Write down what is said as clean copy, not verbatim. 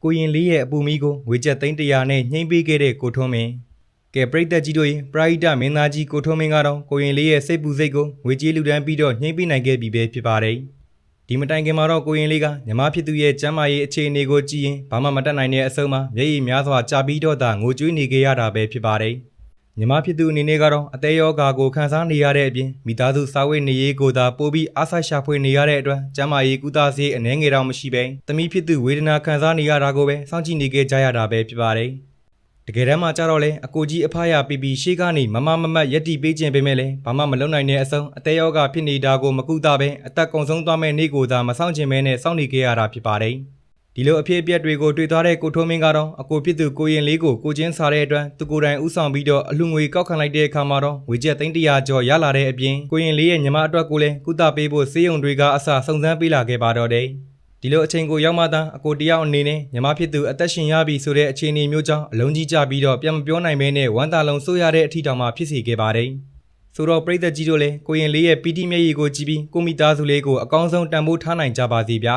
ကိုရင်လေးရဲ့အပူမီကိုငွေကျပ်သိန်း100နဲ့နှိမ့်ပေးခဲ့တဲ့ကိုထွန်းမင်းကဲပရိသတ်ကြီးတို့ပရိဒမင်းသားကြီးကိုထွန်းမင်းကတော့ကိုရင်လေးရဲ့စိတ်ပူစိတ်ကိုငွေကြေးလူဒန်းပြီးတော့နှိမ့်ပေးနိုင်ခဲ့ပြီပဲဖြစ်ပါတယ်ဒီမတိုင်ခင်မှာတော့ကိုရင်လေးကညီမဖြစ်သူရဲ့ကျမ်းမာရေးအခြေအနေကိုကြည့်ရင်ဘာမှမတတ်နိုင်တဲ့အဆုံးမှာမျက်ရည်များစွာကျပြီးတော့သာငိုကြွေးနေခဲ့ရတာပဲဖြစ်ပါတယ်ညီမဖြစ်သူအနေနဲ့ကတော့အသေးရောဂါကိုခံစားနေရတဲ့အပြင်မိသားစုစားဝတ်နေရေးကိုသာပိုပြီးအားစိုက်ရှာဖွေနေရတဲ့အတွက်ကျမ်းမာရေးကုသဆေးအနှဲငယ်တော့မရှိပဲသမီးဖြစ်သူဝေဒနာခံစားနေရတာကိုပဲစောင့်ကြည့်နေခဲ့ကြရတာပဲဖြစ်ပါတယ်တကယ်တမ်းမှကြတော့လေအကိုကြီးအဖရပီပီရှေ့ကနေမမတ်ရက်တီပေးခြင်းပေးမဲ့လေဘာမှမလုပ်နိုင်တဲ့အဆုံးအသေးရောဂါဖြစ်နေတာကိုမကုသပဲအသက်ကုန်ဆုံးသွားမဲ့နေ့ကိုသာမဆောင်ကျင်မဲနဲ့စောင့်နေခဲ့ရတာဖြစ်ပါတယ်ဒီလိုအဖြစ်အပျက်တွေကိုတွေ့သွားတဲ့ကိုထွန်းမင်းကတော့အကိုဖြစ်သူကိုရင်လေးကိုကိုချင်းစားတဲ့အတွက်သူကိုယ်တိုင်ဥဆောင်ပြီးတော့အလူငွေကောက်ခံလိုက်တဲ့အခါမှာတော့ငွေကျပ်သိန်း100ကျော်ရလာတဲ့အပြင်ကိုရင်လေးရဲ့ညီမအတွက်ကိုလည်းကုသပေးဖို့စေယုံတွေကအစစုံစမ်းပေးလာခဲ့ပါတော့တယ်ဒီလိုအချိန်ကိုရောက်မှသာအကိုတယောက်အနေနဲ့ညီမဖြစ်သူအသက်ရှင်ရပြီဆိုတဲ့အခြေအနေမျိုးကြောင့်အလုံးကြီးကြပြီးတော့ပြန်မပြောနိုင်မဲနဲ့ဝမ်းသာလုံးစိုးရတဲ့အထီတောင်မှဖြစ်စေခဲ့ပါတယ်ဆိုတော့ပရိသတ်ကြီးတို့လည်းကိုရင်လေးရဲ့ပီတိမျက်ရည်ကိုကြည့်ပြီးကိုမိသားစုလေးကိုအကောင်းဆုံးတန်ဖိုးထားနိုင်ကြပါစေဗျာ